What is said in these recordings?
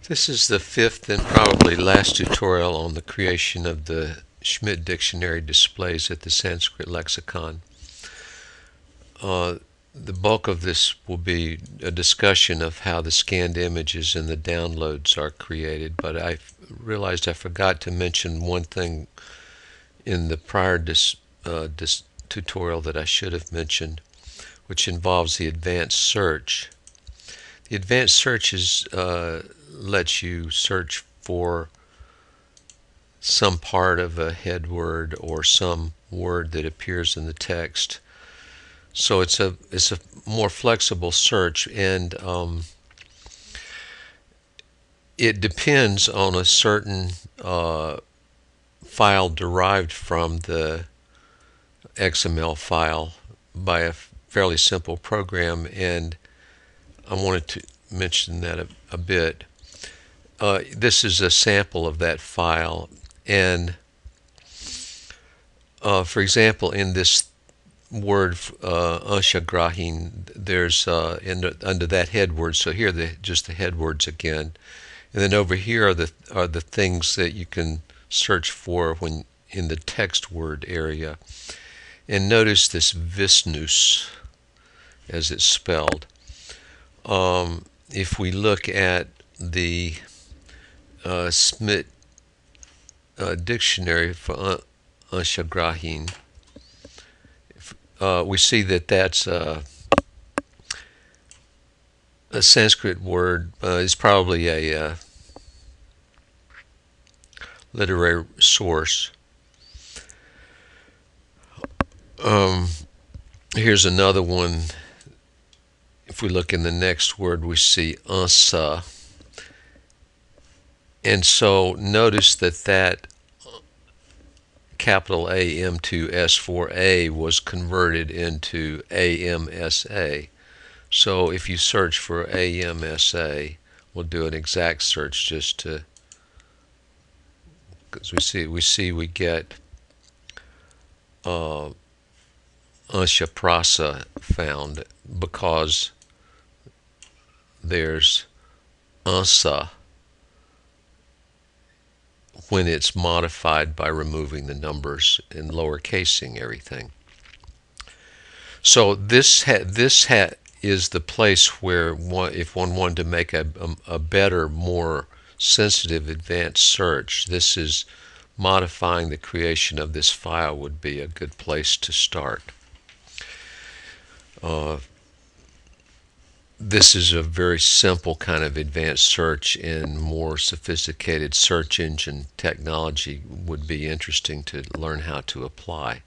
This is the fifth and probably last tutorial on the creation of the Schmidt dictionary displays at the Sanskrit-lexicon. The bulk of this will be a discussion of how the scanned images and the downloads are created, but I realized I forgot to mention one thing in the prior tutorial that I should have mentioned, which involves the advanced search. The advanced search lets you search for some part of a head word or some word that appears in the text. So it's a more flexible search, and it depends on a certain file derived from the XML file by a fairly simple program, and I wanted to mention that a bit. This is a sample of that file, and for example, in this word anshagrahin, there's under that head word. So here just the head words again, and then over here are the things that you can search for when in the text word area. And notice this Visnus as it's spelled. If we look at the Schmidt dictionary for anshagrahin, we see that that's a Sanskrit word. It's probably a literary source. Here's another one. If we look in the next word, we see ansa. And so notice that capital AM2S4A was converted into AMSA. So if you search for AMSA, we'll do an exact search just to, because we get anshaprasa found because there's ansa when it's modified by removing the numbers and lowercasing everything. So this is the place where if one wanted to make a better, more sensitive advanced search, this is modifying the creation of this file would be a good place to start. This is a very simple kind of advanced search, and more sophisticated search engine technology would be interesting to learn how to apply.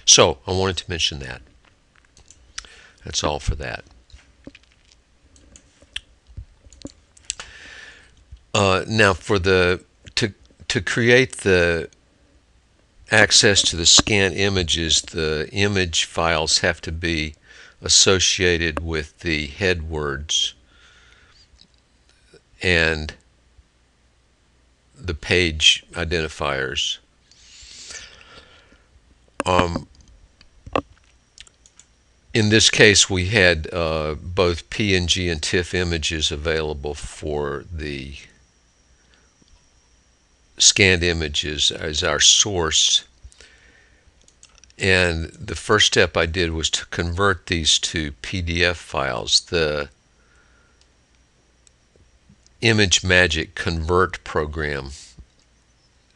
So I wanted to mention that. That's all for that. Now for to create the access to the scanned images, the image files have to be associated with the head words and the page identifiers. In this case, we had both PNG and TIFF images available for the scanned images as our source. And the first step I did was to convert these to PDF files. The ImageMagick Convert program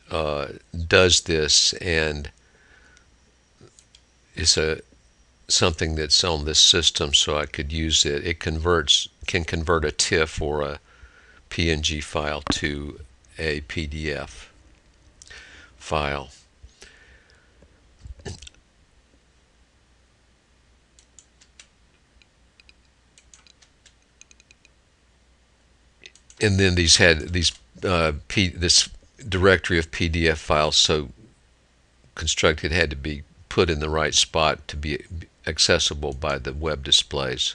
does this, and is something that's on this system, so I could use it. It can convert a TIFF or a PNG file to a PDF file. And then this directory of PDF files so constructed had to be put in the right spot to be accessible by the web displays.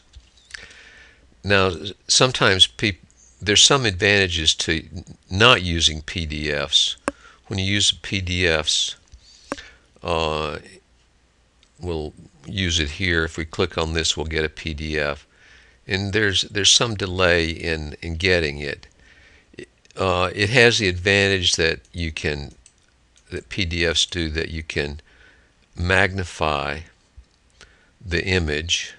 Now, sometimes there's some advantages to not using PDFs. When you use PDFs, we'll use it here. If we click on this, we'll get a PDF. And there's some delay in getting it. it has the advantage that PDFs do, that you can magnify the image,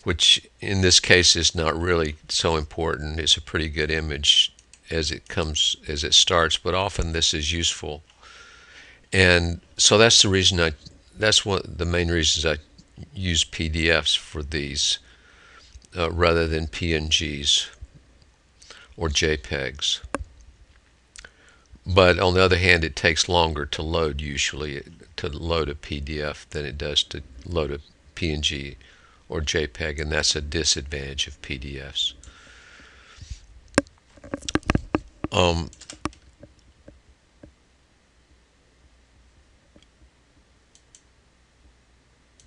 which in this case is not really so important. It's a pretty good image as it starts, but often this is useful. And so that's one of the main reasons I use PDFs for these rather than PNGs or JPEGs. But on the other hand, it takes longer to load usually to load a PDF than it does to load a PNG or JPEG, and that's a disadvantage of PDFs.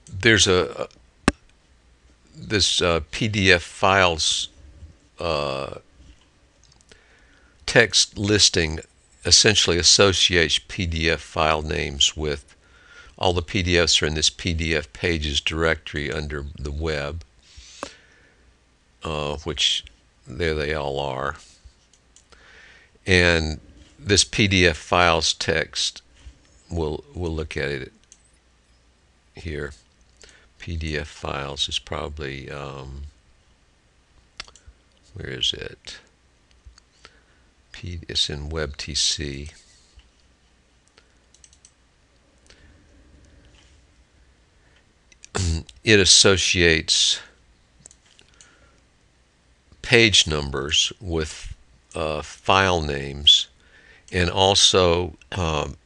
There's this PDF files text listing essentially associates PDF file names with all the PDFs are in this PDF pages directory under the web, which there they all are. And this PDF files text, we'll look at it here. PDF files is probably, where is it? It's in WebTC. It associates page numbers with file names, and also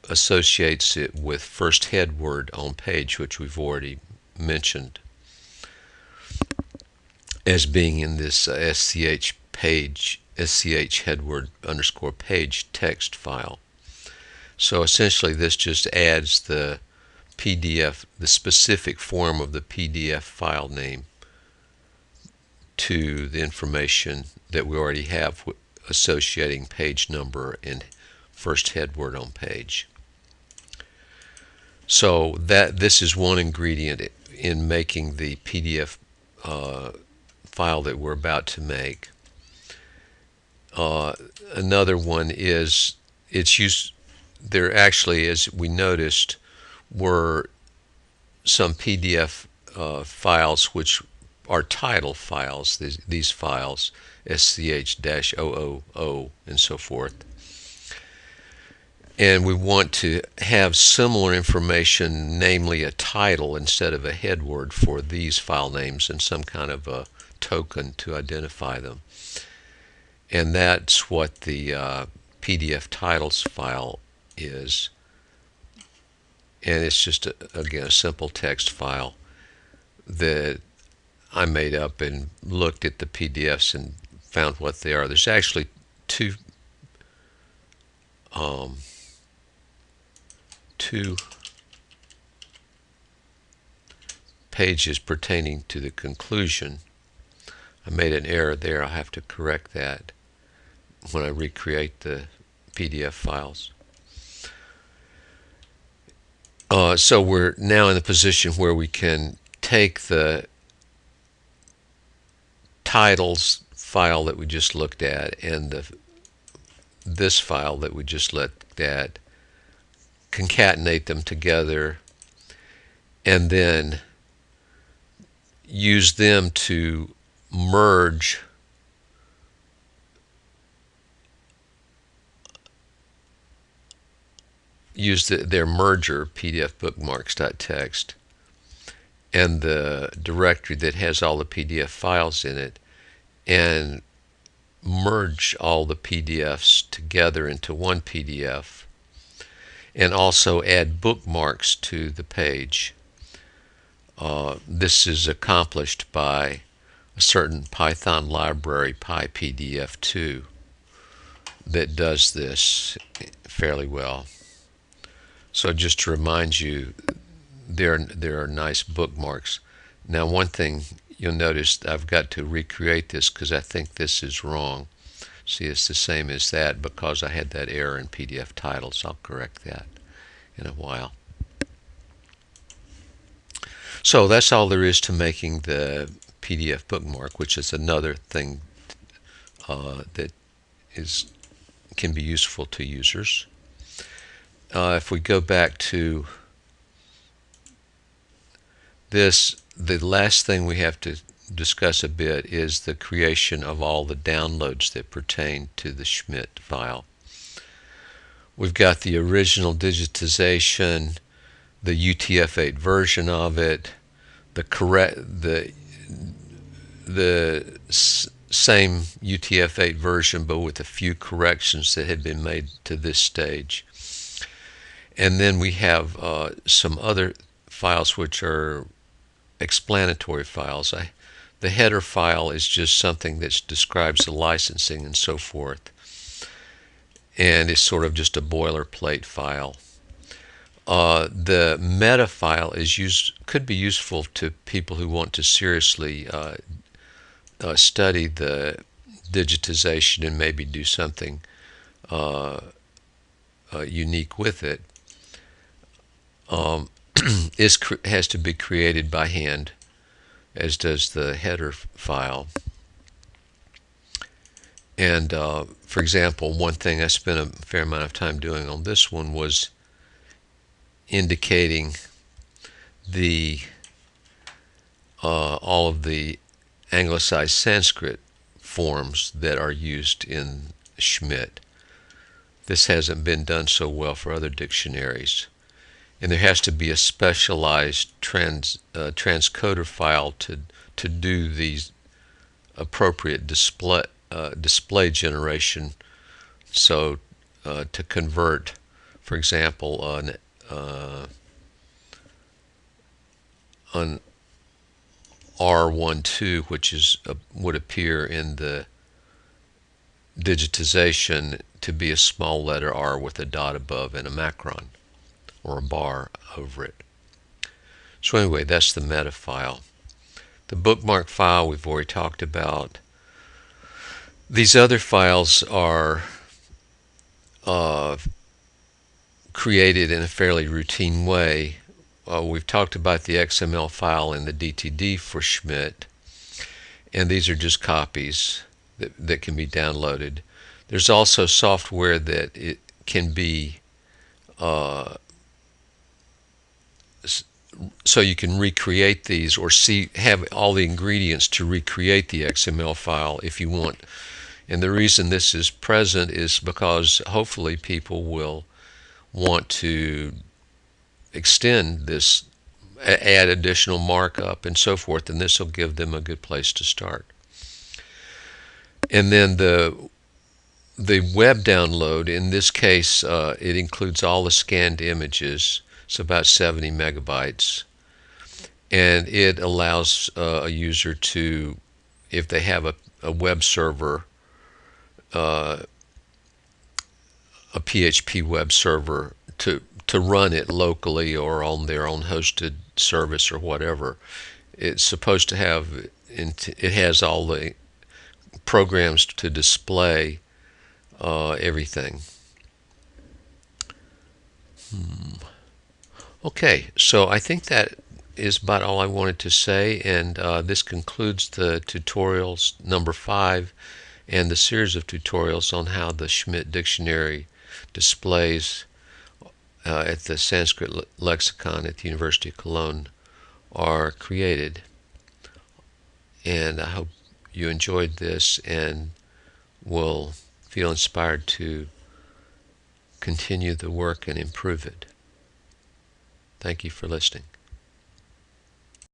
associates it with first head word on page, which we've already mentioned as being in this SCH headword underscore page text file. So essentially this just adds the PDF, the specific form of the PDF file name to the information that we already have associating page number and first head word on page. So this is one ingredient in making the PDF file that we're about to make. Another one is there actually, as we noticed, were some PDF files which are title files, these files, SCH-000 and so forth. And we want to have similar information, namely a title instead of a head word for these file names and some kind of a token to identify them. And that's what the PDF titles file is. And it's just, again, a simple text file that I made up and looked at the PDFs and found what they are. There's actually two pages pertaining to the conclusion. I made an error there. I'll have to correct that when I recreate the PDF files. So we're now in the position where we can take the titles file that we just looked at and this file that we just looked at, concatenate them together, and then use them to merge their merger, PDF bookmarks.txt, and the directory that has all the PDF files in it, and merge all the PDFs together into one PDF, and also add bookmarks to the page. This is accomplished by a certain Python library, PyPDF2, that does this fairly well. So just to remind you, there are nice bookmarks. Now, one thing you'll notice, I've got to recreate this because I think this is wrong. See, it's the same as that because I had that error in PDF titles. I'll correct that in a while. So that's all there is to making the PDF bookmark, which is another thing that is can be useful to users. If we go back to this, the last thing we have to discuss a bit is the creation of all the downloads that pertain to the Schmidt file. We've got the original digitization, the UTF-8 version of it, the same UTF-8 version but with a few corrections that had been made to this stage. And then we have some other files which are explanatory files. The header file is just something that describes the licensing and so forth, and it's sort of just a boilerplate file. The meta file could be useful to people who want to seriously study the digitization and maybe do something unique with it. Has to be created by hand, as does the header file. And for example, one thing I spent a fair amount of time doing on this one was indicating all of the anglicized Sanskrit forms that are used in Schmidt. This hasn't been done so well for other dictionaries. And there has to be a specialized transcoder file to do these appropriate display generation. So to convert, for example, an R12, which would appear in the digitization, to be a small letter R with a dot above and a macron, or a bar over it. So anyway, that's the meta file. The bookmark file we've already talked about. These other files are created in a fairly routine way. We've talked about the XML file and the DTD for Schmidt, and these are just copies that can be downloaded. There's also software that it can be so you can recreate these, or have all the ingredients to recreate the XML file if you want. And the reason this is present is because hopefully people will want to extend this, add additional markup and so forth, and this will give them a good place to start. And then the web download, in this case, it includes all the scanned images. It's about 70 megabytes, and it allows a user to, if they have a web server, a PHP web server, to run it locally or on their own hosted service or whatever. It's supposed to have, it has all the programs to display everything. Okay, so I think that is about all I wanted to say, and this concludes the tutorials number 5 and the series of tutorials on how the Schmidt dictionary displays at the sanskrit-lexicon at the University of Cologne are created. And I hope you enjoyed this and will feel inspired to continue the work and improve it. Thank you for listening.